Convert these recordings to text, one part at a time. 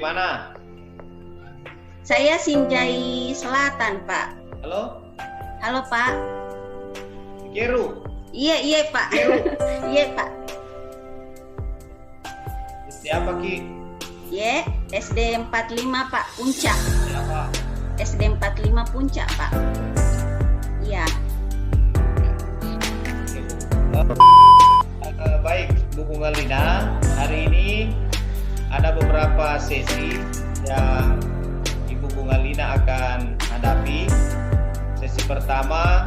mana? Saya Sinjai Selatan, Pak. Halo? Halo, Pak. Keru. Iya, Pak. Iya, Pak. Siapa, Ki? Iya, SD 45, Pak, Puncak. Siapa? SD 45 Puncak, Pak. Iya. Baik, Bu Bunga Lina. Hari ini ada beberapa sesi yang Ibu Bunga Lina akan hadapi. Sesi pertama,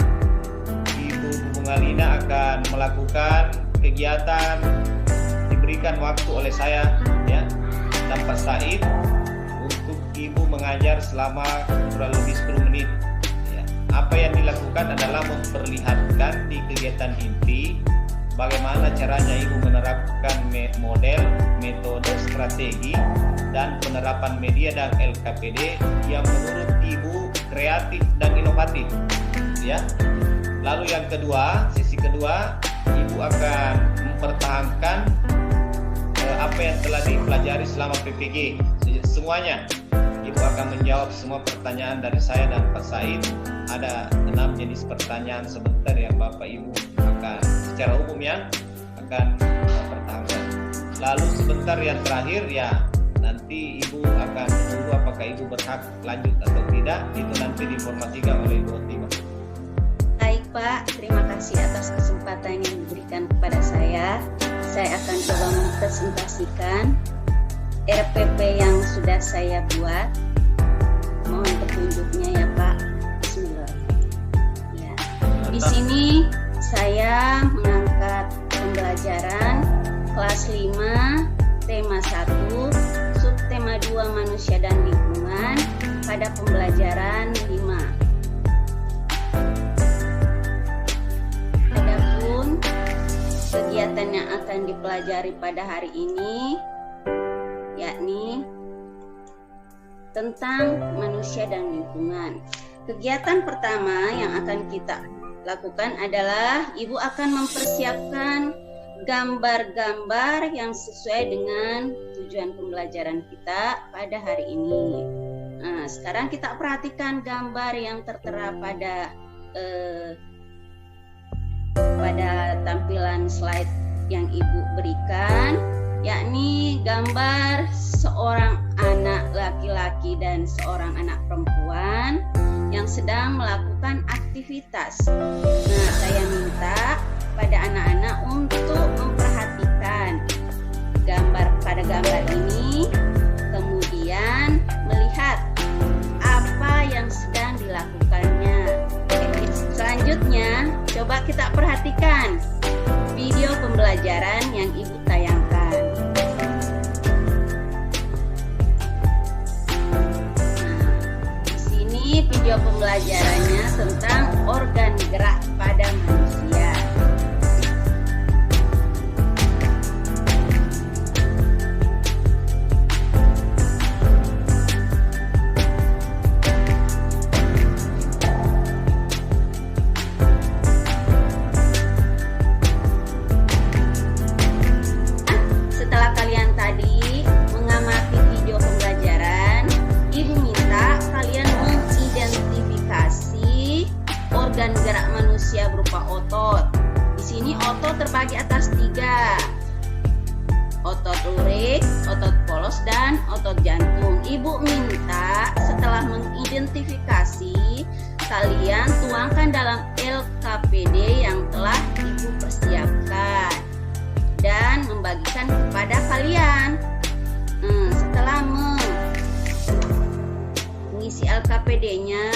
Ibu Bunga Lina akan melakukan kegiatan diberikan waktu oleh saya, ya, tanpa Said, untuk Ibu mengajar selama kurang lebih 10 menit. Ya. Apa yang dilakukan adalah memperlihatkan di kegiatan inti bagaimana caranya Ibu menerapkan model, metode, strategi, dan penerapan media dan LKPD yang menurut Ibu kreatif dan inovatif. Ya. Lalu yang kedua, sesi kedua, Ibu akan mempertahankan apa yang telah dipelajari selama PPG. Semuanya. Ibu akan menjawab semua pertanyaan dari saya dan Pak Said. Ada 6 jenis pertanyaan sebentar yang Bapak Ibu akan secara umum ya akan pertahankan. Lalu sebentar yang terakhir ya nanti Ibu akan menunggu apakah Ibu berhak lanjut atau tidak. Itu nanti diinformasikan oleh Ibu Otima. Baik, Pak. Terima kasih atas kesempatan yang diberikan kepada saya. Saya akan coba mempresentasikan RPP yang sudah saya buat. Mohon petunjuknya ya, Pak. Bismillah. Ya. Di sini saya mengangkat pembelajaran kelas 5, tema 1, subtema 2 manusia dan lingkungan pada pembelajaran 5. Adapun kegiatan yang akan dipelajari pada hari ini yakni tentang manusia dan lingkungan. Kegiatan pertama yang akan kita lakukan adalah Ibu akan mempersiapkan gambar-gambar yang sesuai dengan tujuan pembelajaran kita pada hari ini. Nah, sekarang kita perhatikan gambar yang tertera pada tampilan slide yang Ibu berikan, yakni gambar seorang anak laki-laki dan seorang anak perempuan yang sedang melakukan aktivitas. Nah, saya minta pada anak-anak untuk memperhatikan pada gambar ini, kemudian melihat apa yang sedang dilakukannya. Selanjutnya, coba kita perhatikan video pembelajaran yang Ibu tayangkan. Nah, di sini video pembelajarannya tentang organ gerak pada manusia. Organ gerak manusia berupa otot. Di sini otot terbagi atas 3. Otot lurik, otot polos, dan otot jantung. Ibu minta setelah mengidentifikasi, kalian tuangkan dalam LKPD yang telah Ibu persiapkan dan membagikan kepada kalian. Setelah mengisi LKPD-nya,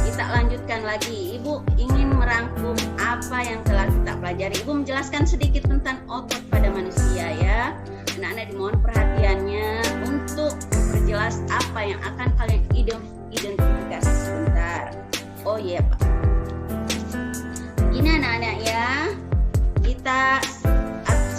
kita lanjutkan lagi. Ibu ingin merangkum apa yang telah kita pelajari. Ibu menjelaskan sedikit tentang otot pada manusia ya. Anak-anak dimohon perhatiannya untuk memperjelas apa yang akan kalian identifikasi sebentar. Oh iya, Pak. Ini anak-anak ya.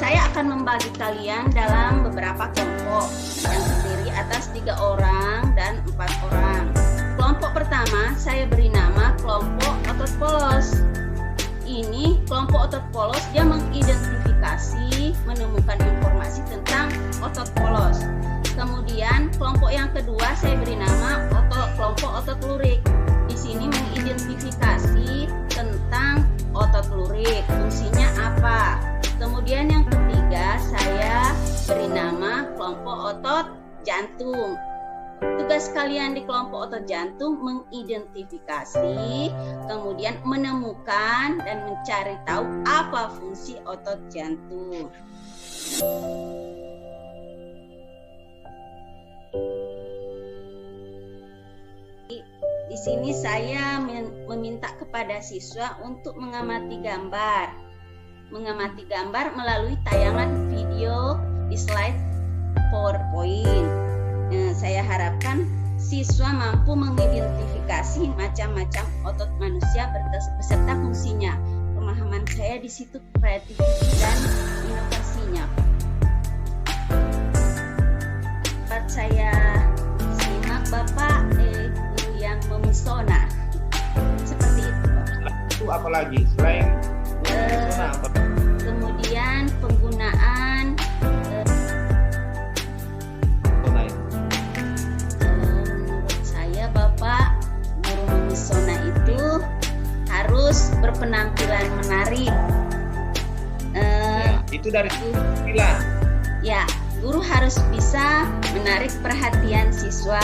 Saya akan membagi kalian dalam beberapa kelompok yang terdiri atas 3 orang dan 4 orang. Kelompok pertama saya beri nama kelompok otot polos. Ini kelompok otot polos, dia mengidentifikasi, menemukan informasi tentang otot polos. Kemudian kelompok yang kedua saya beri nama kelompok otot lurik. Di sini mengidentifikasi tentang otot lurik, fungsinya apa. Kemudian yang ketiga saya beri nama kelompok otot jantung. Tugas kalian di kelompok otot jantung mengidentifikasi, kemudian menemukan dan mencari tahu apa fungsi otot jantung. Di sini saya meminta kepada siswa untuk mengamati gambar melalui tayangan video di slide PowerPoint. Saya harapkan siswa mampu mengidentifikasi macam-macam otot manusia beserta fungsinya. Pemahaman saya di situ kreativitas dan inovasinya. Dapat saya simak Bapak guru yang memesona. Seperti itu, Bapak. Itu apa lagi selain memesona? Kemudian penggunaan menurut saya Bapak, guru memesona itu harus berpenampilan menarik. Itu dari penampilan. Ya, guru harus bisa menarik perhatian siswa,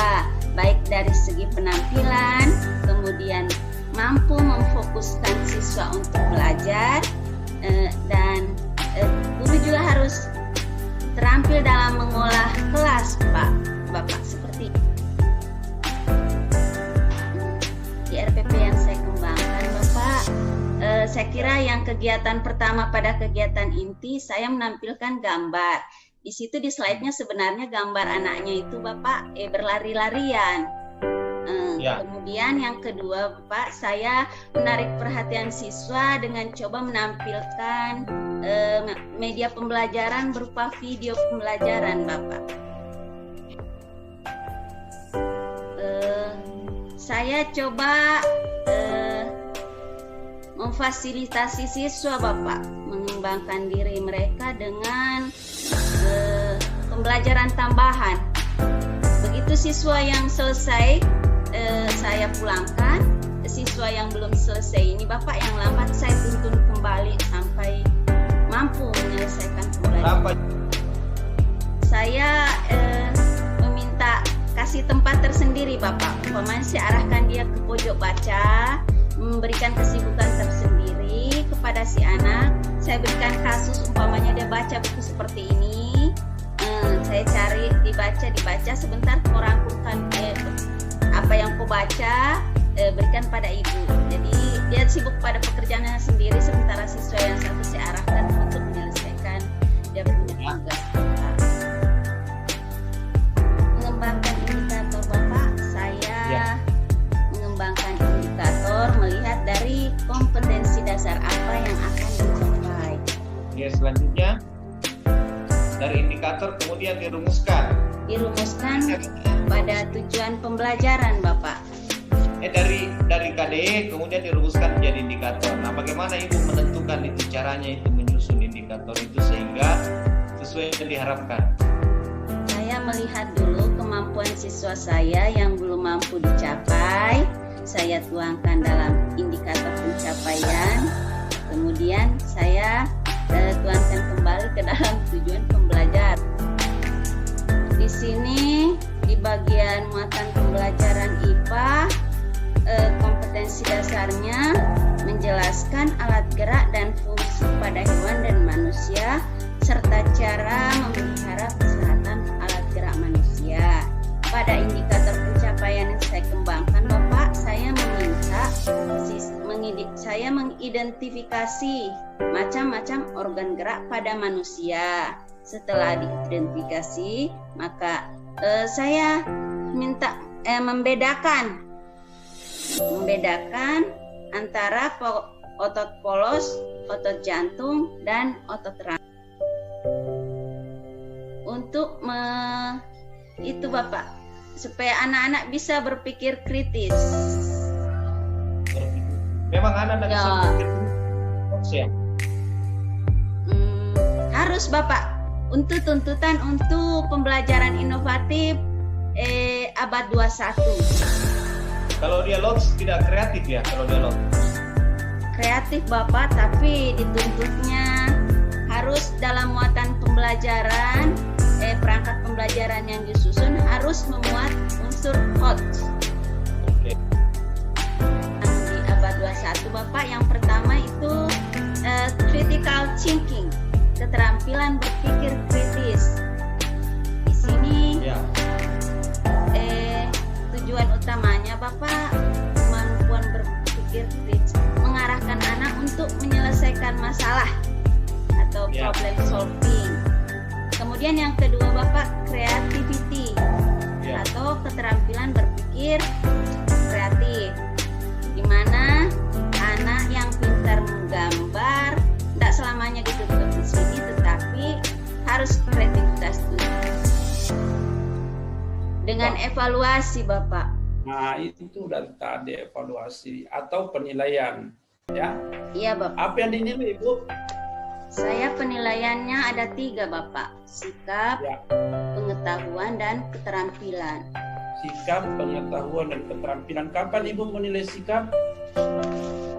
baik dari segi penampilan, kemudian mampu memfokuskan siswa untuk belajar, dan guru juga harus terampil dalam mengolah kelas, Bapak, seperti di RPP yang saya kembangkan, Bapak. Saya kira yang kegiatan pertama pada kegiatan inti saya menampilkan gambar. Di situ di slide-nya sebenarnya gambar anaknya itu Bapak berlari-larian. Kemudian yang kedua Bapak, saya menarik perhatian siswa dengan coba menampilkan media pembelajaran berupa video pembelajaran Bapak. Saya coba memfasilitasi siswa Bapak mengembangkan diri mereka dengan pembelajaran tambahan. Begitu siswa yang selesai saya pulangkan, siswa yang belum selesai ini Bapak yang lambat saya tuntun kembali sampai mampu menyelesaikan pembelajaran. Saya meminta kasih tempat tersendiri Bapak. Umpamanya saya arahkan dia ke pojok baca, memberikan kesibukan tersendiri kepada si anak. Saya berikan kasus, umpamanya dia baca buku seperti ini, saya cari dibaca sebentar, kau rangkumkan apa yang kau baca, berikan pada ibu. Jadi dia sibuk pada pekerjaannya sendiri, sementara siswa yang satu saya arahkan untuk menyelesaikan dia punya tugas. Mengembangkan indikator Bapak, saya mengembangkan indikator melihat dari kompetensi dasar apa yang akan dicapai. Selanjutnya dari indikator kemudian dirumuskan pada tujuan pembelajaran Bapak. Dari KDE kemudian dirumuskan menjadi indikator. Nah, bagaimana Ibu menentukan itu caranya itu menyusun indikator itu sehingga sesuai yang diharapkan? Saya melihat dulu kemampuan siswa saya yang belum mampu dicapai, saya tuangkan dalam indikator pencapaian. Kemudian saya tuangkan kembali ke dalam tujuan pembelajaran. Di sini di bagian muatan pembelajaran IPA, kompetensi dasarnya menjelaskan alat gerak dan fungsi pada hewan dan manusia serta cara memelihara kesehatan alat gerak manusia. Pada indikator pencapaian yang saya kembangkan Bapak, saya mengidentifikasi macam-macam organ gerak pada manusia. Setelah diidentifikasi, maka saya minta membedakan antara otot polos, otot jantung, dan otot rangka. Untuk itu Bapak, supaya anak-anak bisa berpikir kritis. Memang anak-anak bisa berpikir kritis ya? Harus Bapak, untuk tuntutan untuk pembelajaran inovatif abad 21. Kalau dia lots tidak kreatif ya, kalau dia lots. Kreatif Bapak, tapi dituntutnya harus dalam muatan pembelajaran, perangkat pembelajaran yang disusun harus memuat unsur hot. Oke. Di abad 21 Bapak, yang pertama itu critical thinking, keterampilan berpikir kritis. Di sini Ya. tujuan utamanya Bapak, kemampuan berpikir kritis, mengarahkan anak untuk menyelesaikan masalah atau Ya. problem solving. Kemudian yang kedua Bapak, creativity Ya. atau keterampilan berpikir kreatif, di mana anak yang pintar menggambar tidak selamanya dituntut di sini, tetapi harus kreativitas dulu. Dengan evaluasi Bapak. Nah, itu udah tadi evaluasi atau penilaian, ya. Iya Bapak. Apa yang dinilai, Ibu? Saya penilaiannya ada 3 Bapak, sikap, Ya, pengetahuan, dan keterampilan. sikap, pengetahuan, dan keterampilan. Kapan Ibu menilai sikap?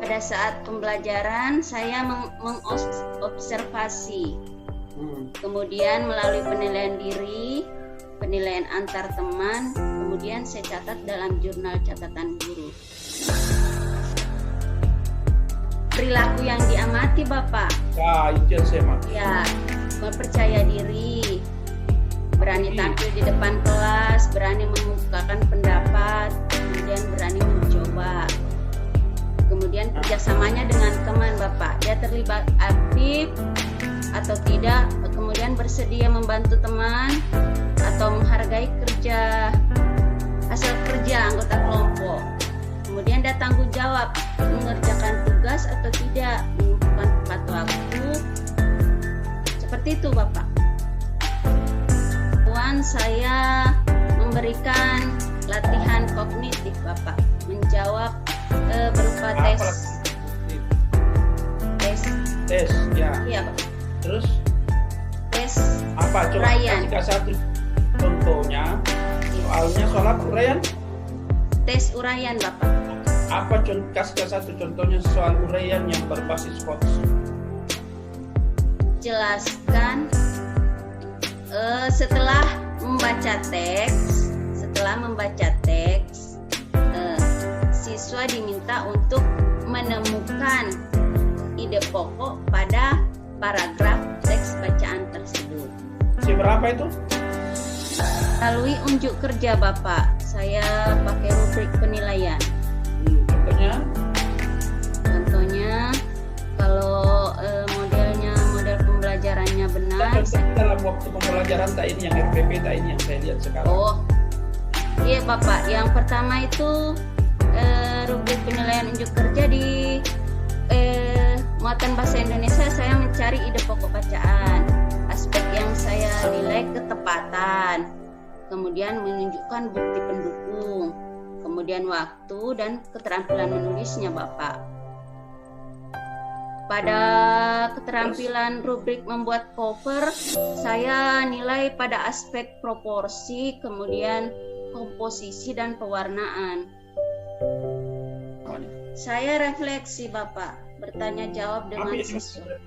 Pada saat pembelajaran saya mengobservasi, kemudian melalui penilaian diri, penilaian antar teman, kemudian saya catat dalam jurnal catatan guru. Perilaku yang diamati Bapak, Nah, itu yang saya maksud. ya, mempercaya diri, berani tampil di depan kelas, berani mengemukakan pendapat, kemudian berani mencoba. Kemudian kerjasamanya dengan teman Bapak, dia terlibat aktif atau tidak, kemudian bersedia membantu teman atau menghargai hasil kerja anggota kelompok. Kemudian dia tanggung jawab mengerjakan tugas atau tidak, mengumpulkan tepat waktu. Seperti itu Bapak. Tuan, saya memberikan latihan kognitif Bapak, menjawab berupa tes. Tes, ya. Iya Bapak. Terus Tes apa? Coba uraian. kasih satu contohnya. Soalnya soal apa, uraian? Tes uraian Bapak. Apa kasih satu contohnya soal uraian yang berbasis hots? Jelaskan setelah membaca teks, siswa diminta untuk menemukan ide pokok pada paragraf teks bacaan tersebut. Berapa itu? Melalui unjuk kerja Bapak, saya pakai rubrik penilaian. Contohnya, kalau model pembelajarannya benar. Dalam waktu pembelajaran tak ini yang RPP tak ini yang saya lihat sekarang. Oh, iya Bapak. Yang pertama itu rubrik penilaian unjuk kerja di muatan bahasa Indonesia. Saya mencari ide pokok bacaan. Aspek yang saya nilai ketepatan, kemudian menunjukkan bukti pendukung, kemudian waktu dan keterampilan menulisnya Bapak. Pada keterampilan rubrik membuat cover, saya nilai pada aspek proporsi, kemudian komposisi dan pewarnaan. Saya refleksi Bapak, bertanya jawab dengan sesuai.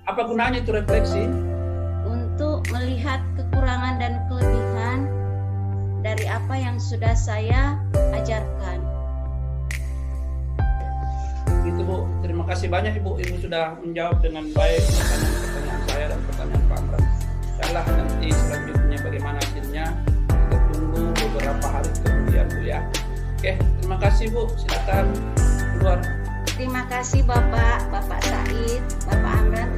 Apa gunanya itu refleksi? Untuk melihat kekurangan dan kelebihan dari apa yang sudah saya ajarkan. Itu Bu, terima kasih banyak Ibu. Ibu sudah menjawab dengan baik pertanyaan saya dan pertanyaan Pak Amran. Insyaallah nanti selanjutnya bagaimana hasilnya kita tunggu beberapa hari kemudian Bu ya. Oke, terima kasih Bu. Silakan keluar. Terima kasih Bapak Said, Bapak Amran.